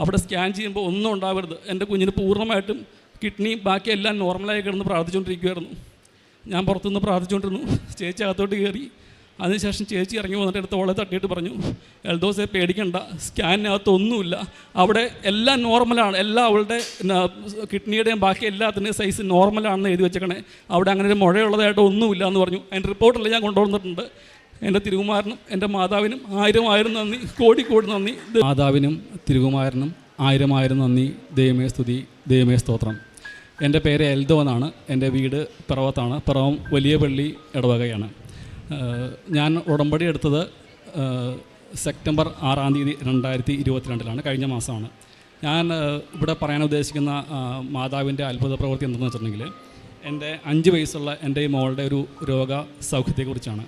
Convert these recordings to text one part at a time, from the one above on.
അവിടെ സ്കാൻ ചെയ്യുമ്പോൾ ഒന്നും ഉണ്ടാവരുത്. എൻ്റെ കുഞ്ഞിന് പൂർണ്ണമായിട്ടും കിഡ്നിയും ബാക്കി എല്ലാം നോർമലായി കിടന്ന് പ്രാർത്ഥിച്ചുകൊണ്ടിരിക്കുമായിരുന്നു. ഞാൻ പുറത്തുനിന്ന് പ്രാർത്ഥിച്ചുകൊണ്ടിരുന്നു. ചേച്ചി അകത്തോട്ട് കയറി. അതിനുശേഷം ചേച്ചി ഇറങ്ങി വന്നിട്ട് എടുത്ത് ഓളെ തട്ടിയിട്ട് പറഞ്ഞു, എൽദോസെ പേടിക്കണ്ട, സ്കാനിനകത്ത് ഒന്നുമില്ല, അവിടെ എല്ലാം നോർമലാണ്, എല്ലാം അവളുടെ കിഡ്നിയുടെയും ബാക്കി എല്ലാത്തിൻ്റെയും സൈസ് നോർമലാണെന്ന് എഴുതി വെച്ചേക്കണേ, അവിടെ അങ്ങനെ ഒരു മുഴയുള്ളതായിട്ട് ഒന്നുമില്ല എന്ന് പറഞ്ഞു. അതിൻ്റെ റിപ്പോർട്ടെല്ലാം ഞാൻ കൊണ്ടുവന്നിട്ടുണ്ട്. എൻ്റെ തിരുകുമാരനും എൻ്റെ മാതാവിനും 1000 നന്ദി, കോടി നന്ദി. മാതാവിനും തിരുകുമാരനും 1000 നന്ദി. ദൈവമേ സ്തുതി, ദൈവമേ സ്തോത്രം. എൻ്റെ പേര് എൽദോ എന്നാണ്. എൻ്റെ വീട് പിറവത്താണ്. പിറവം വലിയ പള്ളി ഇടവകയാണ്. ഞാൻ ഉടമ്പടി എടുത്തത് സെപ്റ്റംബർ 6 2022 കഴിഞ്ഞ മാസമാണ്. ഞാൻ ഇവിടെ പറയാൻ ഉദ്ദേശിക്കുന്ന മാതാവിൻ്റെ അത്ഭുത പ്രവൃത്തി എന്തെന്ന് വെച്ചിട്ടുണ്ടെങ്കിൽ, എൻ്റെ 5 വയസ്സുള്ള എൻ്റെ ഈ മോളുടെ ഒരു രോഗ സൗഖ്യത്തെക്കുറിച്ചാണ്.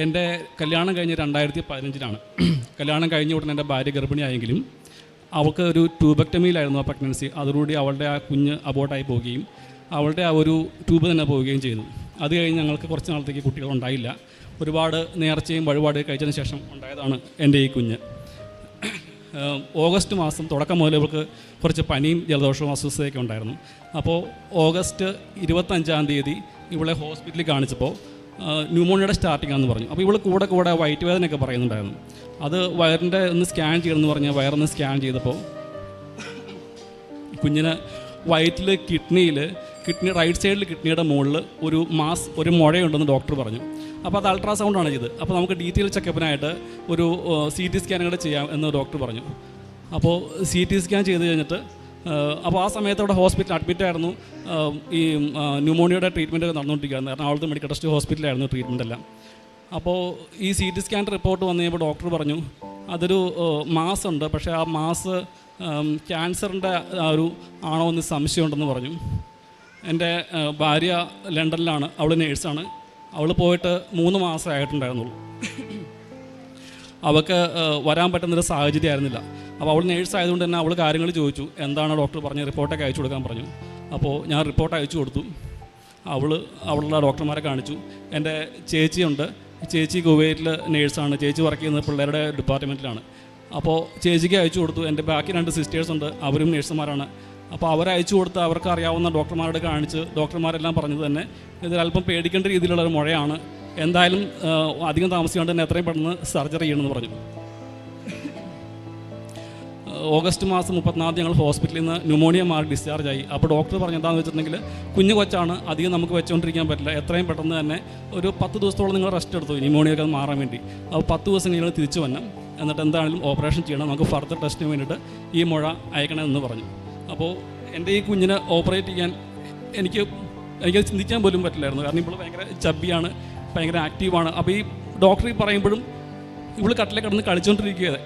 എൻ്റെ കല്യാണം കഴിഞ്ഞ് 2015 കല്യാണം കഴിഞ്ഞ ഉടനെ എൻ്റെ ഭാര്യ ഗർഭിണിയായെങ്കിലും അവൾക്ക് ഒരു ട്യൂബക്ടമിയിലായിരുന്നു ആ പ്രഗ്നൻസി. അതോടുകൂടി അവളുടെ ആ കുഞ്ഞ് അബോർട്ടായി പോവുകയും അവളുടെ ആ ഒരു ട്യൂബ് തന്നെ പോവുകയും ചെയ്തു. അത് കഴിഞ്ഞ് ഞങ്ങൾക്ക് കുറച്ച് നാളത്തേക്ക് കുട്ടികളുണ്ടായില്ല. ഒരുപാട് നേർച്ചയും വഴിപാട് കഴിച്ചതിന് ശേഷം ഉണ്ടായതാണ് എൻ്റെ ഈ കുഞ്ഞ്. ഓഗസ്റ്റ് മാസം തുടക്കം മുതൽ ഇവൾക്ക് കുറച്ച് പനിയും ജലദോഷവും അസ്വസ്ഥതയൊക്കെ ഉണ്ടായിരുന്നു. അപ്പോൾ ഓഗസ്റ്റ് 25 ഇവളെ ഹോസ്പിറ്റലിൽ കാണിച്ചപ്പോൾ ന്യൂമോണിയയുടെ സ്റ്റാർട്ടിംഗ് ആണെന്ന് പറഞ്ഞു. അപ്പോൾ ഇവൾ കൂടെ വയറ്റ് വേദനയൊക്കെ പറയുന്നുണ്ടായിരുന്നു. അത് വയറിൻ്റെ ഒന്ന് സ്കാൻ ചെയ്യണമെന്ന് പറഞ്ഞാൽ വയറൊന്ന് സ്കാൻ ചെയ്തപ്പോൾ കുഞ്ഞിന് വയറ്റിൽ കിഡ്നി റൈറ്റ് സൈഡിൽ കിഡ്നിയുടെ മുകളിൽ ഒരു മുഴയുണ്ടെന്ന് ഡോക്ടർ പറഞ്ഞു. അപ്പോൾ അത് അൾട്രാസൗണ്ടാണ് ചെയ്തത്. അപ്പോൾ നമുക്ക് ഡീറ്റെയിൽ ചെക്കപ്പിനായിട്ട് ഒരു CT സ്കാൻ കൂടെ ചെയ്യാം എന്ന് ഡോക്ടർ പറഞ്ഞു. അപ്പോൾ CT സ്കാൻ ചെയ്ത് കഴിഞ്ഞിട്ട് അപ്പോൾ ആ സമയത്ത് അവിടെ ഹോസ്പിറ്റലിൽ അഡ്മിറ്റായിരുന്നു. ഈ ന്യൂമോണിയയുടെ ട്രീറ്റ്മെൻറ്റ് നടന്നുകൊണ്ടിരിക്കുകയായിരുന്നു. എറണാകുളത്ത് മെഡിക്കൽ ട്രസ്റ്റ് ഹോസ്പിറ്റലായിരുന്നു ട്രീറ്റ്മെൻ്റ് എല്ലാം. അപ്പോൾ ഈ CT സ്കാൻ റിപ്പോർട്ട് വന്നു കഴിയുമ്പോൾ ഡോക്ടർ പറഞ്ഞു അതൊരു മാസ് ഉണ്ട്, പക്ഷേ ആ മാസ് ക്യാൻസറിൻ്റെ ഒരു ആണോ എന്ന് സംശയമുണ്ടെന്ന് പറഞ്ഞു. എൻ്റെ ഭാര്യ ലണ്ടനിലാണ്, അവൾ നേഴ്സാണ്. അവൾ പോയിട്ട് 3 മാസമായിട്ടുണ്ടായിരുന്നുള്ളൂ. അവൾക്ക് വരാൻ പറ്റുന്നൊരു സാഹചര്യം ആയിരുന്നില്ല. അപ്പോൾ അവൾ നേഴ്സ് ആയതുകൊണ്ട് തന്നെ അവൾ കാര്യങ്ങൾ ചോദിച്ചു, എന്താണ് ഡോക്ടർ പറഞ്ഞ് റിപ്പോർട്ടൊക്കെ അയച്ചു കൊടുക്കാൻ പറഞ്ഞു. അപ്പോൾ ഞാൻ റിപ്പോർട്ട് അയച്ചു കൊടുത്തു. അവളുള്ള ഡോക്ടർമാരെ കാണിച്ചു. എൻ്റെ ചേച്ചിയുണ്ട്, ചേച്ചി കുവൈറ്റിൽ നേഴ്സാണ്. ചേച്ചി വർക്ക് ചെയ്യുന്നത് പിള്ളേരുടെ ഡിപ്പാർട്ട്മെൻറ്റിലാണ്. അപ്പോൾ ചേച്ചിക്ക് അയച്ചു കൊടുത്തു. എൻ്റെ ബാക്കി 2 സിസ്റ്റേഴ്സുണ്ട്, അവരും നേഴ്സുമാരാണ്. അപ്പോൾ അവരയച്ചു കൊടുത്ത് അവർക്ക് അറിയാവുന്ന ഡോക്ടർമാരോട് കാണിച്ച് ഡോക്ടർമാരെല്ലാം പറഞ്ഞത് തന്നെ ഇതിലല്പം പേടിക്കേണ്ട രീതിയിലുള്ളൊരു മുഴയാണ്, എന്തായാലും അധികം താമസിക്കാണ്ട് തന്നെ എത്രയും പെട്ടെന്ന് സർജറി ചെയ്യണമെന്ന് പറഞ്ഞു. ഓഗസ്റ്റ് മാസം 34 ഞങ്ങൾ ഹോസ്പിറ്റലിൽ നിന്ന് ന്യൂമോണിയ മാറി ഡിസ്ചാർജായി. അപ്പോൾ ഡോക്ടർ പറഞ്ഞു എന്താണെന്ന് വെച്ചിട്ടുണ്ടെങ്കിൽ കുഞ്ഞു കൊച്ചാണ്, അധികം നമുക്ക് വെച്ചുകൊണ്ടിരിക്കാൻ പറ്റില്ല, എത്രയും പെട്ടെന്ന് തന്നെ ഒരു 10 ദിവസത്തോളം നിങ്ങൾ റെസ്റ്റ് എടുത്തു ന്യൂമോണിയൊക്കെ മാറാൻ വേണ്ടി. അപ്പോൾ 10 ദിവസം കഴിഞ്ഞാൽ തിരിച്ചു വരണം, എന്നിട്ട് എന്താണെങ്കിലും ഓപ്പറേഷൻ ചെയ്യണം, നമുക്ക് ഫർദർ ടെസ്റ്റിന് വേണ്ടിയിട്ട് ഈ മുഴ അയക്കണമെന്ന് പറഞ്ഞു. അപ്പോൾ എൻ്റെ ഈ കുഞ്ഞിനെ ഓപ്പറേറ്റ് ചെയ്യാൻ എനിക്ക് ചിന്തിക്കാൻ പോലും പറ്റില്ലായിരുന്നു. കാരണം ഇപ്പോൾ ഭയങ്കര ചബ്ബിയാണ്, ഭയങ്കര ആക്റ്റീവാണ്. അപ്പോൾ ഈ ഡോക്ടർ പറയുമ്പോഴും ഇവൾ കട്ടിലെ കിടന്ന് കളിച്ചുകൊണ്ടിരിക്കുകയത്.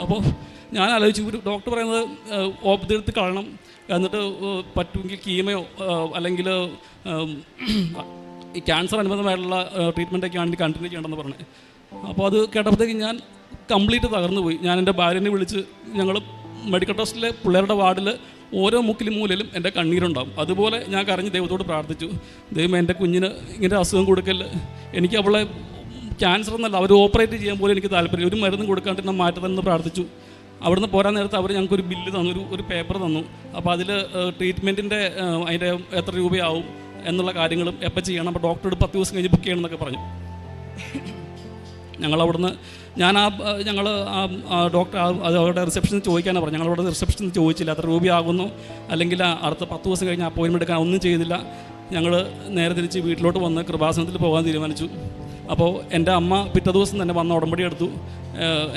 അപ്പോൾ ഞാൻ ആലോചിച്ചു, ഒരു ഡോക്ടർ പറയുന്നത് ഇതെടുത്ത് കളയണം, എന്നിട്ട് പറ്റുമെങ്കിൽ കീമയോ അല്ലെങ്കിൽ ഈ ക്യാൻസർ അനുബന്ധമായിട്ടുള്ള ട്രീറ്റ്മെൻറ്റൊക്കെ ആണെങ്കിൽ കണ്ടിന്യൂ ചെയ്യണമെന്ന് പറഞ്ഞു. അപ്പോൾ അത് കേട്ടപ്പോഴത്തേക്ക് ഞാൻ കംപ്ലീറ്റ് തകർന്നു പോയി. ഞാൻ എൻ്റെ ഭാര്യനെ വിളിച്ച്, ഞങ്ങൾ മെഡിക്കൽ ട്രസ്റ്റിലെ പിള്ളേരുടെ വാർഡിൽ ഓരോ മുക്കിലും മൂലയിലും എൻ്റെ കണ്ണീരുണ്ടാകും. അതുപോലെ ഞാൻ കരഞ്ഞ് ദൈവത്തോട് പ്രാർത്ഥിച്ചു, ദൈവം എൻ്റെ കുഞ്ഞിന് ഇങ്ങനെ അസുഖം കൊടുക്കല്, എനിക്ക് അവളെ ക്യാൻസർ എന്നല്ല, അവർ ഓപ്പറേറ്റ് ചെയ്യാൻ പോലും എനിക്ക് താല്പര്യം, ഒരു മരുന്നും കൊടുക്കാണ്ട് ഞാൻ മാറ്റണമെന്ന് പ്രാർത്ഥിച്ചു. അവിടുന്ന് പോരാൻ നേരത്ത് അവർ ഞങ്ങൾക്കൊരു ബില്ല് തന്നു, ഒരു പേപ്പർ തന്നു. അപ്പോൾ അതിൽ ട്രീറ്റ്മെൻറ്റിൻ്റെ അതിൻ്റെ എത്ര രൂപയാവും എന്നുള്ള കാര്യങ്ങളും എപ്പോൾ ചെയ്യണം, അപ്പോൾ ഡോക്ടറോട് 10 ദിവസം കഴിഞ്ഞ് ബുക്ക് ചെയ്യണമെന്നൊക്കെ പറഞ്ഞു. ഞങ്ങളവിടുന്ന് ഞങ്ങൾ ഡോക്ടർ അവരുടെ റിസപ്ഷനിൽ ചോദിക്കാനാണ് പറഞ്ഞു. ഞങ്ങളവിടെ റിസപ്ഷനിൽ ചോദിച്ചില്ല എത്ര രൂപയാകുന്നു, അല്ലെങ്കിൽ അടുത്ത 10 ദിവസം കഴിഞ്ഞ് അപ്പോയിൻമെൻറ്റ് എടുക്കാൻ ഒന്നും ചെയ്തില്ല. ഞങ്ങൾ നേരെ തിരിച്ച് വീട്ടിലോട്ട് വന്ന് കൃപാസനത്തിൽ പോകാൻ തീരുമാനിച്ചു. അപ്പോൾ എൻ്റെ അമ്മ പിറ്റേ ദിവസം തന്നെ വന്ന് ഉടമ്പടി എടുത്തു.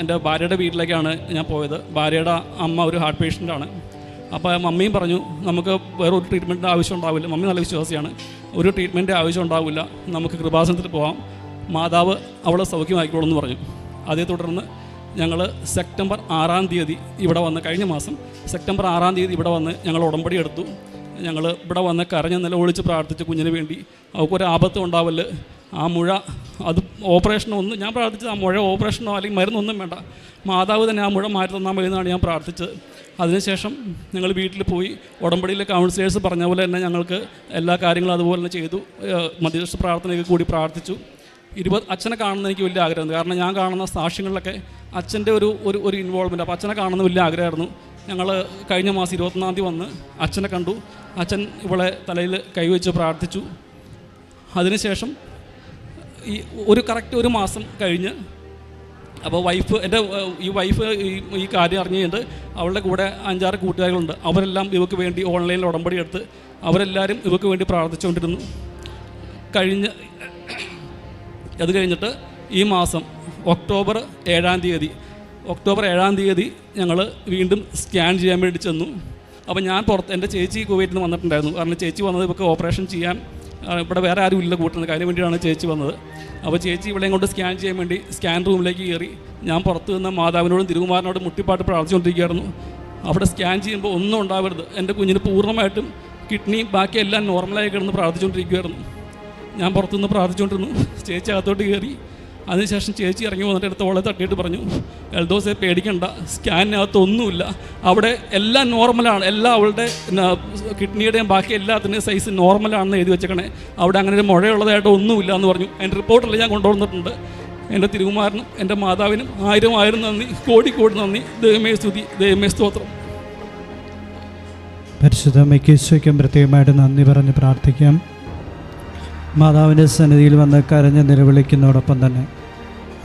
എൻ്റെ ഭാര്യയുടെ വീട്ടിലേക്കാണ് ഞാൻ പോയത്. ഭാര്യയുടെ അമ്മ ഒരു ഹാർട്ട് പേഷ്യൻ്റാണ്. അപ്പോൾ മമ്മിയും പറഞ്ഞു നമുക്ക് വേറെ ഒരു ട്രീറ്റ്മെൻറ്റിൻ്റെ ആവശ്യം ഉണ്ടാവില്ല, മമ്മി നല്ല വിശ്വാസിയാണ്, ഒരു ട്രീറ്റ്മെൻറ്റ് ആവശ്യം ഉണ്ടാവില്ല, നമുക്ക് കൃപാസനത്തിൽ പോകാം, മാതാവ് അവളെ സൗഖ്യമാക്കിക്കോളൂ എന്ന് പറഞ്ഞു. അതേ തുടർന്ന് ഞങ്ങൾ സെപ്റ്റംബർ 6 ഇവിടെ വന്ന്, കഴിഞ്ഞ മാസം സെപ്റ്റംബർ 6 ഇവിടെ വന്ന് ഞങ്ങൾ ഉടമ്പടി എടുത്തു. ഞങ്ങൾ ഇവിടെ വന്ന് കരഞ്ഞ് നിലവിളിച്ച് പ്രാർത്ഥിച്ചു കുഞ്ഞിന് വേണ്ടി, അവൾക്കൊരു ആപത്തും ഉണ്ടാവല്, ആ മുഴ അത് ഓപ്പറേഷനോ ഒന്നും, ഞാൻ പ്രാർത്ഥിച്ചത് ആ മുഴ ഓപ്പറേഷനോ അല്ലെങ്കിൽ മരുന്നൊന്നും വേണ്ട, മാതാവ് തന്നെ ആ മുഴ മാറ്റി തന്നാൽ മതി എന്നാണ് ഞാൻ പ്രാർത്ഥിച്ചത്. അതിനുശേഷം ഞങ്ങൾ വീട്ടിൽ പോയി ഉടമ്പടിയിലെ കൗൺസിലേഴ്സ് പറഞ്ഞ പോലെ തന്നെ ഞങ്ങൾക്ക് എല്ലാ കാര്യങ്ങളും അതുപോലെ തന്നെ ചെയ്തു. മധ്യസ്ഥ പ്രാർത്ഥനയൊക്കെ കൂടി പ്രാർത്ഥിച്ചു. അച്ഛനെ കാണുന്ന എനിക്ക് വലിയ ആഗ്രഹമുണ്ട്. കാരണം ഞാൻ കാണുന്ന സാക്ഷ്യങ്ങളിലൊക്കെ അച്ഛൻ്റെ ഒരു ഇൻവോൾവ്മെൻറ്റ്. അപ്പോൾ അച്ഛനെ കാണുന്ന വലിയ ആഗ്രഹമായിരുന്നു. ഞങ്ങൾ കഴിഞ്ഞ മാസം 21-ാം തീയതി വന്ന് അച്ഛനെ കണ്ടു. അച്ഛൻ ഇവളെ തലയിൽ കൈവച്ച് പ്രാർത്ഥിച്ചു. അതിനുശേഷം കറക്റ്റ് ഒരു മാസം കഴിഞ്ഞ് അപ്പോൾ വൈഫ് ഈ കാര്യം അറിഞ്ഞു കഴിഞ്ഞിട്ട് അവളുടെ കൂടെ 5-6 കൂട്ടുകാരികളുണ്ട്. അവരെല്ലാം ഇവർക്ക് വേണ്ടി ഓൺലൈനിൽ ഉടമ്പടി എടുത്ത് അവരെല്ലാവരും ഇവർക്ക് വേണ്ടി പ്രാർത്ഥിച്ചുകൊണ്ടിരുന്നു. അത് കഴിഞ്ഞിട്ട് ഈ മാസം ഒക്ടോബർ 7-ാം തീയതി ഞങ്ങൾ വീണ്ടും സ്കാൻ ചെയ്യാൻ വേണ്ടി ചെന്നു. അപ്പോൾ ഞാൻ എൻ്റെ ചേച്ചി കുവൈറ്റിൽ നിന്ന് വന്നിട്ടുണ്ടായിരുന്നു. കാരണം ചേച്ചി വന്നത് ഇവർക്ക് ഓപ്പറേഷൻ ചെയ്യാൻ ഇവിടെ വേറെ ആരും ഇല്ല കൂട്ടുന്നത്. അതിന് വേണ്ടിയാണ് ചേച്ചി വന്നത്. അപ്പോൾ ചേച്ചി ഇവിടെയും കൊണ്ട് സ്കാൻ ചെയ്യാൻ വേണ്ടി സ്കാൻ റൂമിലേക്ക് കയറി. ഞാൻ പുറത്ത് നിന്ന് മാതാവിനോടും തിരുകുമാരനോടും മുട്ടിപ്പാട്ട് പ്രാർത്ഥിച്ചുകൊണ്ടിരിക്കുകയായിരുന്നു. അവിടെ സ്കാൻ ചെയ്യുമ്പോൾ ഒന്നും ഉണ്ടാവരുത്, എൻ്റെ കുഞ്ഞിന് പൂർണ്ണമായിട്ടും കിഡ്നി ബാക്കി എല്ലാം നോർമലായി കിടന്ന് പ്രാർത്ഥിച്ചുകൊണ്ടിരിക്കുകയായിരുന്നു. ഞാൻ പുറത്തുനിന്ന് പ്രാർത്ഥിച്ചുകൊണ്ടിരുന്നു. ചേച്ചി അകത്തോട്ട് കയറി. അതിനുശേഷം ചേച്ചി ഇറങ്ങി വന്നിട്ട് എടുത്ത് ഓളെ തട്ടിയിട്ട് പറഞ്ഞു, എൽദോസെ പേടിക്കണ്ട, സ്കാനിനകത്ത് ഒന്നുമില്ല, അവിടെ എല്ലാം നോർമലാണ്, എല്ലാം അവളുടെ കിഡ്നിയുടെയും ബാക്കി എല്ലാത്തിൻ്റെയും സൈസ് നോർമലാണെന്ന് എഴുതി വെച്ചേക്കണേ, അവിടെ അങ്ങനെ ഒരു മുഴയുള്ളതായിട്ട് ഒന്നുമില്ല എന്ന് പറഞ്ഞു. എൻ്റെ റിപ്പോർട്ടെല്ലാം ഞാൻ കൊണ്ടുവന്നിട്ടുണ്ട്. എൻ്റെ തിരുകുമാരനും എൻ്റെ മാതാവിനും 1000 നന്ദി, കോടി നന്ദി. ദൈവമേ സ്തുതി, ദൈവമേ സ്തോത്രം. പരിശുദ്ധ അമ്മയ്ക്ക് പ്രത്യേകമായിട്ട് നന്ദി പറഞ്ഞ് പ്രാർത്ഥിക്കാം. മാതാവിൻ്റെ സന്നിധിയിൽ വന്ന് കരഞ്ഞ് നിലവിളിക്കുന്നതോടൊപ്പം തന്നെ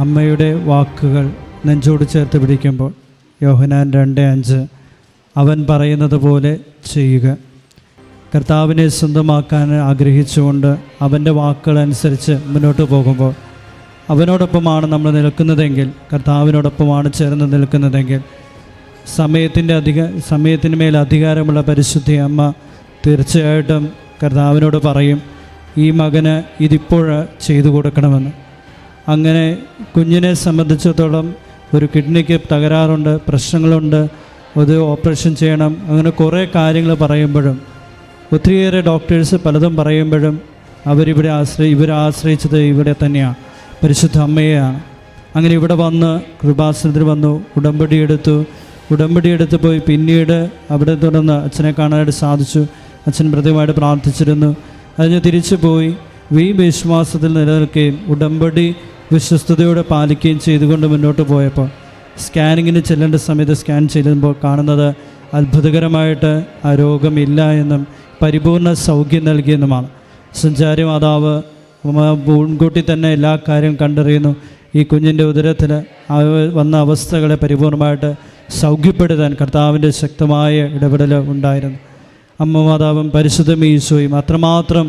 അമ്മയുടെ വാക്കുകൾ നെഞ്ചോട് ചേർത്ത് പിടിക്കുമ്പോൾ യോഹന്നാൻ 2:5 അവൻ പറയുന്നത് പോലെ ചെയ്യുക. കർത്താവിനെ സ്വന്തമാക്കാൻ ആഗ്രഹിച്ചുകൊണ്ട് അവൻ്റെ വാക്കുകളനുസരിച്ച് മുന്നോട്ട് പോകുമ്പോൾ അവനോടൊപ്പമാണ് നമ്മൾ നിൽക്കുന്നതെങ്കിൽ, കർത്താവിനോടൊപ്പമാണ് ചേർന്ന് നിൽക്കുന്നതെങ്കിൽ, സമയത്തിന് മേൽ അധികാരമുള്ള പരിശുദ്ധ അമ്മ തീർച്ചയായിട്ടും കർത്താവിനോട് പറയും, ഈ മകന് ഇതിപ്പോൾ ചെയ്തു കൊടുക്കണമെന്ന്. അങ്ങനെ കുഞ്ഞിനെ സംബന്ധിച്ചിടത്തോളം ഒരു കിഡ്നിക്ക് തകരാറുണ്ട്, പ്രശ്നങ്ങളുണ്ട്, അത് ഓപ്പറേഷൻ ചെയ്യണം, അങ്ങനെ കുറേ കാര്യങ്ങൾ പറയുമ്പോഴും ഒത്തിരിയേറെ ഡോക്ടേഴ്സ് പലതും പറയുമ്പോഴും ഇവരെ ആശ്രയിച്ചത് ഇവിടെ തന്നെയാണ്, പരിശുദ്ധ അമ്മയെയാണ്. അങ്ങനെ ഇവിടെ വന്ന് കൃപാസനത്തിൽ വന്നു, ഉടമ്പടിയെടുത്ത് പോയി. പിന്നീട് അവിടെ തുടർന്ന് അച്ഛനെ കാണാനായിട്ട് സാധിച്ചു. അച്ഛൻ പ്രത്യേകമായിട്ട് പ്രാർത്ഥിച്ചിരുന്നു. അതിന് തിരിച്ചു പോയി വിശ്വാസത്തിൽ നിലനിൽക്കുകയും ഉടമ്പടി വിശ്വസ്തയോടെ പാലിക്കുകയും ചെയ്തുകൊണ്ട് മുന്നോട്ട് പോയപ്പോൾ സ്കാനിങ്ങിന് ചെല്ലേണ്ട സമയത്ത് സ്കാൻ ചെയ്യുമ്പോൾ കാണുന്നത് അത്ഭുതകരമായിട്ട് ആ രോഗമില്ല എന്നും പരിപൂർണ സൗഖ്യം നൽകിയെന്നുമാണ്. സഞ്ചാരി മാതാവ് മുൻകൂട്ടി തന്നെ എല്ലാ കാര്യവും കണ്ടറിയുന്നു. ഈ കുഞ്ഞിൻ്റെ ഉദരത്തിൽ വന്ന അവസ്ഥകളെ പരിപൂർണമായിട്ട് സൗഖ്യപ്പെടുത്താൻ കർത്താവിൻ്റെ ശക്തമായ ഇടപെടൽ ഉണ്ടായിരുന്നു. അമ്മ മാതാവും പരിശുദ്ധ ഈശോയും അത്രമാത്രം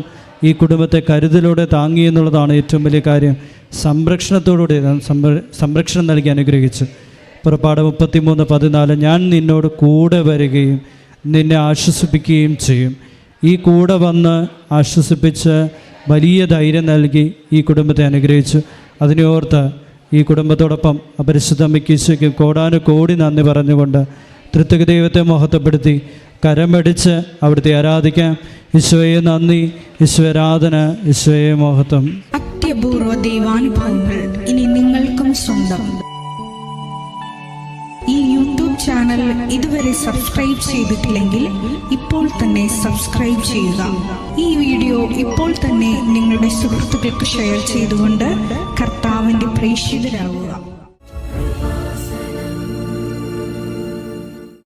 ഈ കുടുംബത്തെ കരുതലോടെ താങ്ങി എന്നുള്ളതാണ് ഏറ്റവും വലിയ കാര്യം. സംരക്ഷണം നൽകി അനുഗ്രഹിച്ചു. പുറപ്പാട് 33:14 ഞാൻ നിന്നോട് കൂടെ വരികയും നിന്നെ ആശ്വസിപ്പിക്കുകയും ചെയ്യും. ഈ കൂടെ വന്ന് ആശ്വസിപ്പിച്ച് വലിയ ധൈര്യം നൽകി ഈ കുടുംബത്തെ അനുഗ്രഹിച്ചു. അതിനെ ഓർത്ത് ഈ കുടുംബത്തോടൊപ്പം പരിശുദ്ധ അമ്മയ്ക്ക് ഈശോയ്ക്ക് കോടാനുകോടി നന്ദി പറഞ്ഞുകൊണ്ട് ത്രിത്വക ദൈവത്തെ മഹത്വപ്പെടുത്തി കരമടിച്ച് അവിടുത്തെ ആരാധിക്കാം. ഈശോയെ നന്ദി, ഈശോ ആരാധന, ഈശോയെ മഹത്വം. അത്യപൂർവ ദൈവാനുഭവങ്ങൾ ഇനി നിങ്ങൾക്കും സ്വന്തം. ഈ യൂട്യൂബ് ചാനൽ ഇതുവരെ സബ്സ്ക്രൈബ് ചെയ്തിട്ടില്ലെങ്കിൽ ഇപ്പോൾ തന്നെ സബ്സ്ക്രൈബ് ചെയ്യുക. ഈ വീഡിയോ ഇപ്പോൾ തന്നെ നിങ്ങളുടെ സുഹൃത്തുക്കൾക്ക് ഷെയർ ചെയ്തുകൊണ്ട് കർത്താവിൻ്റെ പ്രേക്ഷിതരാകുക.